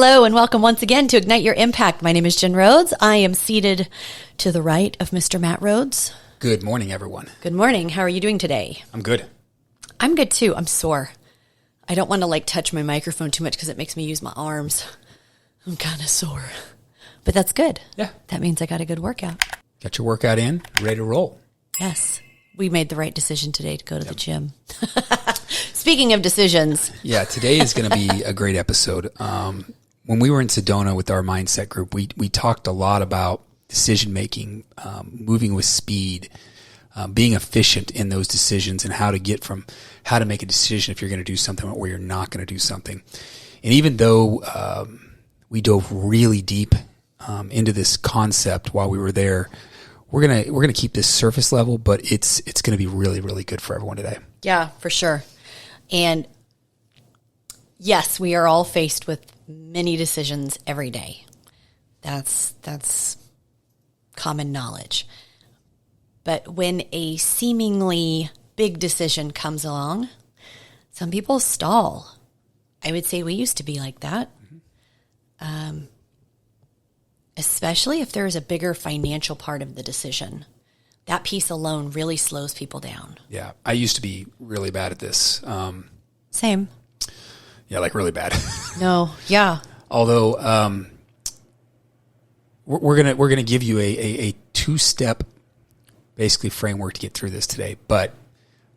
Hello and welcome once again to Ignite Your Impact. My name is Jen Rhodes. I am seated to the right of Mr. Matt Rhodes. Good morning, everyone. Good morning. How are you doing today? I'm good. I'm good too. I'm sore. I don't want to touch my microphone too much because it makes me use my arms. I'm kind of sore, but that's good. Yeah. That means I got a good workout. Got your workout in, ready to roll. Yes. We made the right decision today to go to the gym. Speaking of decisions. Yeah, today is going to be a great episode. When we were in Sedona with our mindset group, we talked a lot about decision-making, moving with speed, being efficient in those decisions, and how to make a decision if you're going to do something or you're not going to do something. And even though we dove really deep into this concept while we were there, we're gonna keep this surface level, but it's gonna be really, really good for everyone today. Yeah, for sure. And yes, we are all faced with many decisions every day. That's common knowledge. But when a seemingly big decision comes along, some people stall. I would say we used to be like that. Especially if there is a bigger financial part of the decision. That piece alone really slows people down. Yeah, I used to be really bad at this. Same. Yeah, like really bad. No, yeah. Although we're gonna give you a two-step basically framework to get through this today. But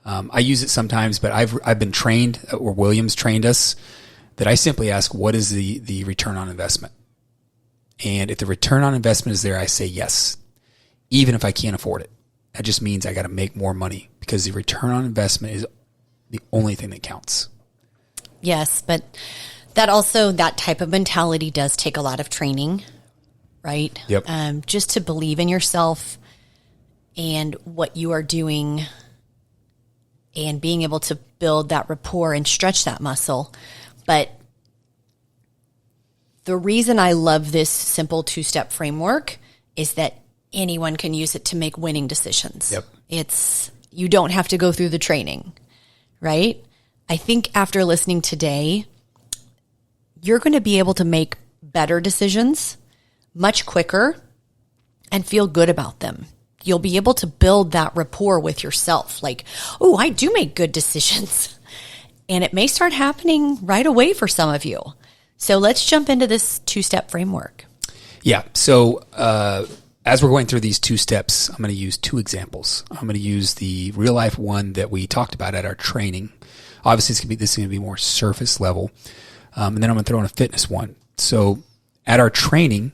I use it sometimes. But I've been trained, or Williams trained us, that I simply ask, what is the return on investment? And if the return on investment is there, I say yes, even if I can't afford it. That just means I got to make more money, because the return on investment is the only thing that counts. Yes, but that type of mentality does take a lot of training, right? Yep. Just to believe in yourself and what you are doing, and being able to build that rapport and stretch that muscle. But the reason I love this simple two-step framework is that anyone can use it to make winning decisions. Yep. You don't have to go through the training, right? I think after listening today, you're going to be able to make better decisions much quicker and feel good about them. You'll be able to build that rapport with yourself. Like, oh, I do make good decisions. And it may start happening right away for some of you. So let's jump into this two-step framework. Yeah. So as we're going through these two steps, I'm going to use two examples. I'm going to use the real-life one that we talked about at our training. Obviously, this is going to be more surface level. And then I'm going to throw in a fitness one. So at our training,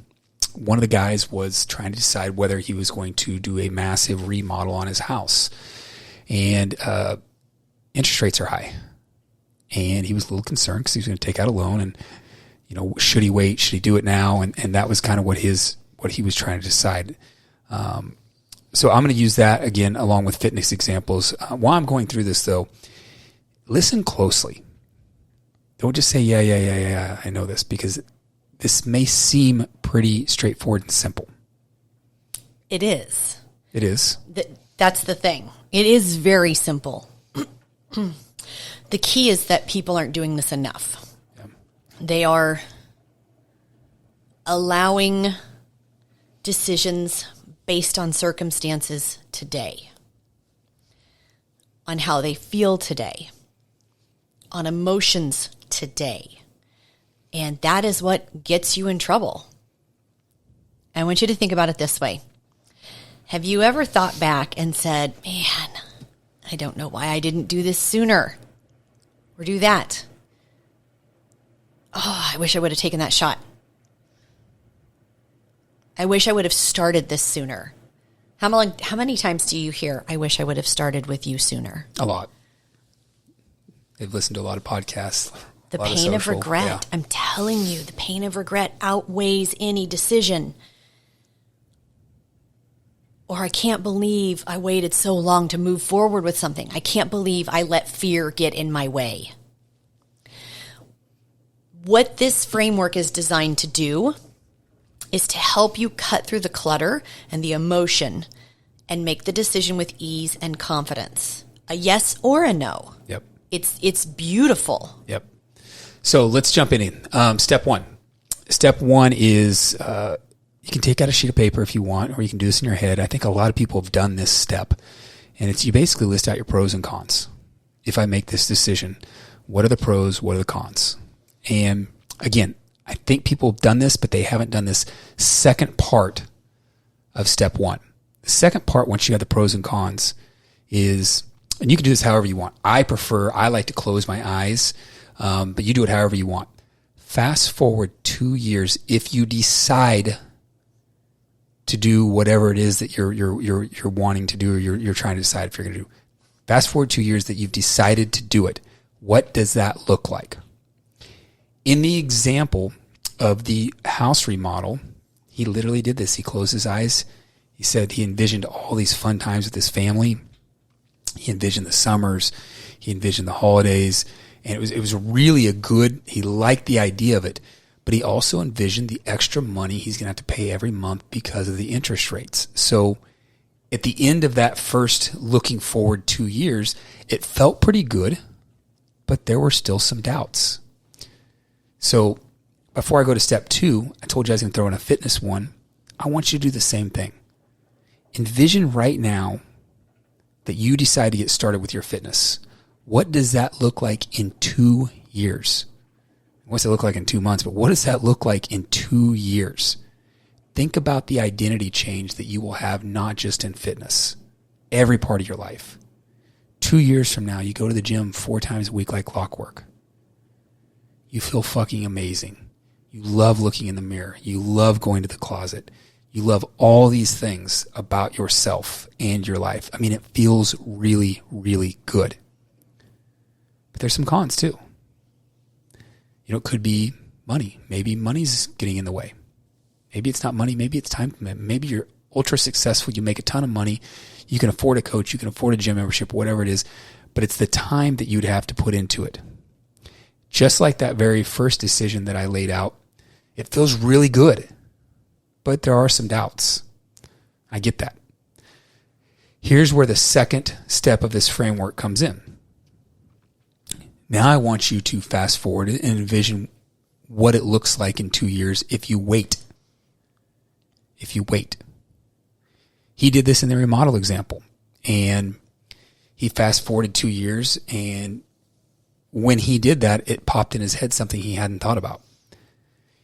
one of the guys was trying to decide whether he was going to do a massive remodel on his house. And interest rates are high. And he was a little concerned because he was going to take out a loan, and should he wait? Should he do it now? And that was kind of what he was trying to decide. So I'm going to use that again along with fitness examples. While I'm going through this, though, listen closely. Don't just say, yeah, I know this, because this may seem pretty straightforward and simple. It is. It is. That's the thing. It is very simple. The key is that people aren't doing this enough. Yeah. They are allowing decisions based on circumstances today, on how they feel today, on emotions today. And that is what gets you in trouble. I want you to think about it this way. Have you ever thought back and said, man, I don't know why I didn't do this sooner? Or do that. Oh, I wish I would have taken that shot. I wish I would have started this sooner. How many times do you hear, I wish I would have started with you sooner? A lot. They've listened to a lot of podcasts. The pain of regret. Yeah. I'm telling you, the pain of regret outweighs any decision. Or I can't believe I waited so long to move forward with something. I can't believe I let fear get in my way. What this framework is designed to do is to help you cut through the clutter and the emotion and make the decision with ease and confidence. A yes or a no. Yep. It's beautiful. Yep. So let's jump in. Step one, step one is you can take out a sheet of paper if you want, or you can do this in your head. I think a lot of people have done this step. And it's you basically list out your pros and cons. If I make this decision, what are the pros? What are the cons? And again, I think people have done this, but they haven't done this second part of step one. The second part, once you have the pros and cons, is, and you can do this however you want. I like to close my eyes, but you do it however you want. Fast forward 2 years if you decide to do whatever it is that you're wanting to do, or you're trying to decide if you're going to do. Fast forward 2 years that you've decided to do it. What does that look like? In the example of the house remodel, he literally did this. He closed his eyes. He said he envisioned all these fun times with his family. He envisioned the summers. He envisioned the holidays. And it was really he liked the idea of it. But he also envisioned the extra money he's going to have to pay every month because of the interest rates. So at the end of that first looking forward 2 years, it felt pretty good, but there were still some doubts. So before I go to step 2, I told you I was going to throw in a fitness one. I want you to do the same thing. Envision right now that you decide to get started with your fitness. What does that look like in 2 years? What's it look like in 2 months? But what does that look like in 2 years? Think about the identity change that you will have, not just in fitness, every part of your life. 2 years from now, you go to the gym 4 times a week like clockwork. You feel fucking amazing. You love looking in the mirror. You love going to the closet. You love all these things about yourself and your life. I mean, it feels really, really good. But there's some cons too. It could be money. Maybe money's getting in the way. Maybe it's not money. Maybe it's time commitment. Maybe you're ultra successful. You make a ton of money. You can afford a coach. You can afford a gym membership, whatever it is. But it's the time that you'd have to put into it. Just like that very first decision that I laid out, it feels really good. But there are some doubts. I get that. Here's where the second step of this framework comes in. Now I want you to fast forward and envision what it looks like in 2 years if you wait. If you wait. He did this in the remodel example. And he fast forwarded 2 years, and when he did that, it popped in his head something he hadn't thought about.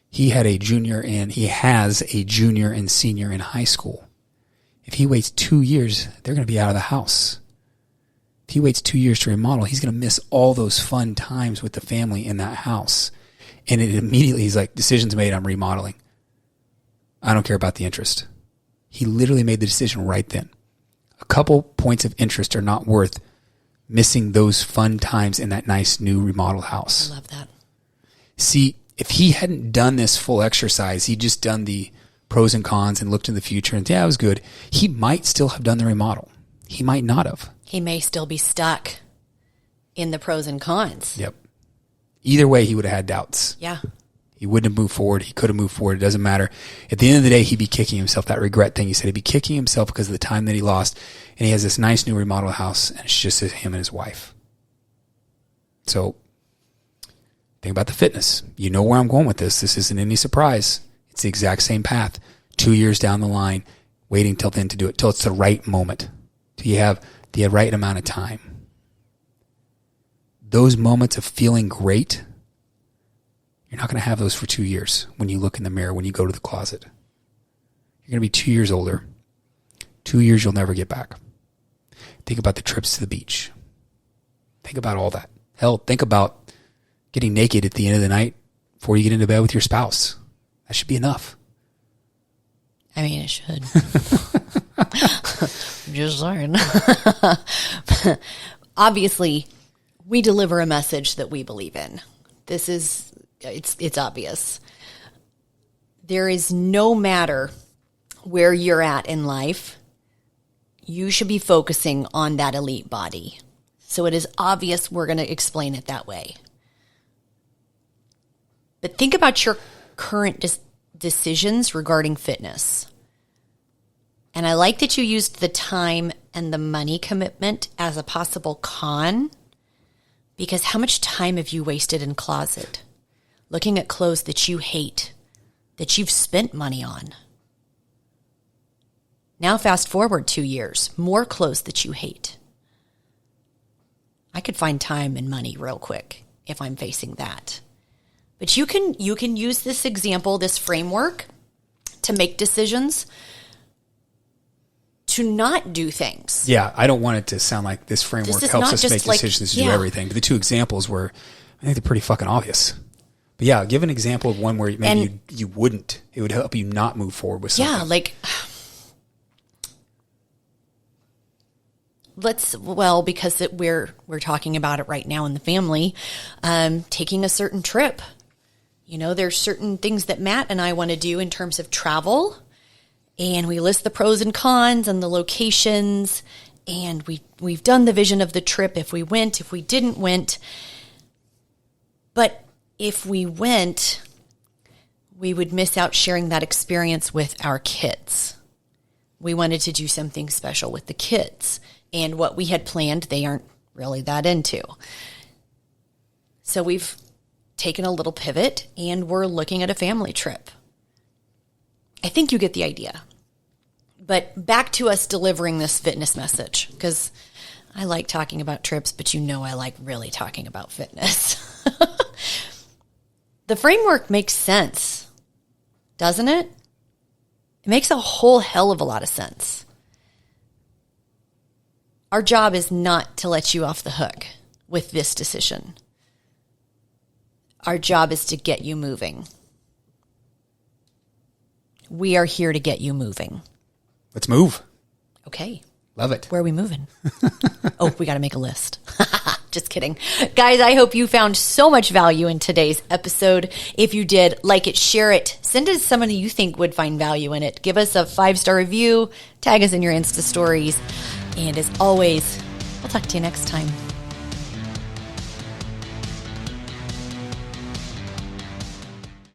He has a junior and senior in high school. If he waits 2 years, they're going to be out of the house. If he waits 2 years to remodel, he's going to miss all those fun times with the family in that house. And it immediately, he's like, decision's made, I'm remodeling. I don't care about the interest. He literally made the decision right then. A couple points of interest are not worth missing those fun times in that nice new remodeled house. I love that. See, if he hadn't done this full exercise, he'd just done the pros and cons and looked in the future and, yeah, it was good. He might still have done the remodel. He might not have. He may still be stuck in the pros and cons. Yep. Either way, he would have had doubts. Yeah. He wouldn't have moved forward. He could have moved forward. It doesn't matter. At the end of the day, he'd be kicking himself. That regret thing, he said he'd be kicking himself because of the time that he lost. And he has this nice new remodeled house, and it's just him and his wife. So think about the fitness. You know where I'm going with this. This isn't any surprise. It's the exact same path. 2 years down the line, waiting till then to do it, till it's the right moment. Till you have the right amount of time. Those moments of feeling great, you're not going to have those for 2 years when you look in the mirror, when you go to the closet. You're going to be 2 years older. 2 years you'll never get back. Think about the trips to the beach. Think about all that. Hell, think about getting naked at the end of the night before you get into bed with your spouse. That should be enough. I mean, it should. Just saying. Obviously, we deliver a message that we believe in. It's obvious. There is no matter where you're at in life, you should be focusing on that elite body. So it is obvious we're going to explain it that way. But think about your current decisions regarding fitness. And I like that you used the time and the money commitment as a possible con, because how much time have you wasted in closet, looking at clothes that you hate, that you've spent money on. Now fast forward 2 years, more clothes that you hate. I could find time and money real quick if I'm facing that. But you can use this example, this framework, to make decisions, to not do things. Yeah, I don't want it to sound like this framework helps us make decisions to do everything. But the two examples were, I think they're pretty fucking obvious. But yeah, give an example of one where maybe you wouldn't. It would help you not move forward with something. Yeah, like, because we're talking about it right now in the family, taking a certain trip. You know, there's certain things that Matt and I want to do in terms of travel, and we list the pros and cons and the locations, and we've done the vision of the trip, if we went, if we didn't went. But if we went, we would miss out sharing that experience with our kids. We wanted to do something special with the kids, and what we had planned, they aren't really that into. So we've taken a little pivot, and we're looking at a family trip. I think you get the idea. But back to us delivering this fitness message, because I like talking about trips, but you know I like really talking about fitness. The framework makes sense, doesn't it? It makes a whole hell of a lot of sense. Our job is not to let you off the hook with this decision. Our job is to get you moving. We are here to get you moving. Let's move. Okay. Love it. Where are we moving? Oh, we got to make a list. Just kidding. Guys, I hope you found so much value in today's episode. If you did, like it, share it. Send it to somebody you think would find value in it. Give us a 5-star review. Tag us in your Insta stories. And as always, we'll talk to you next time.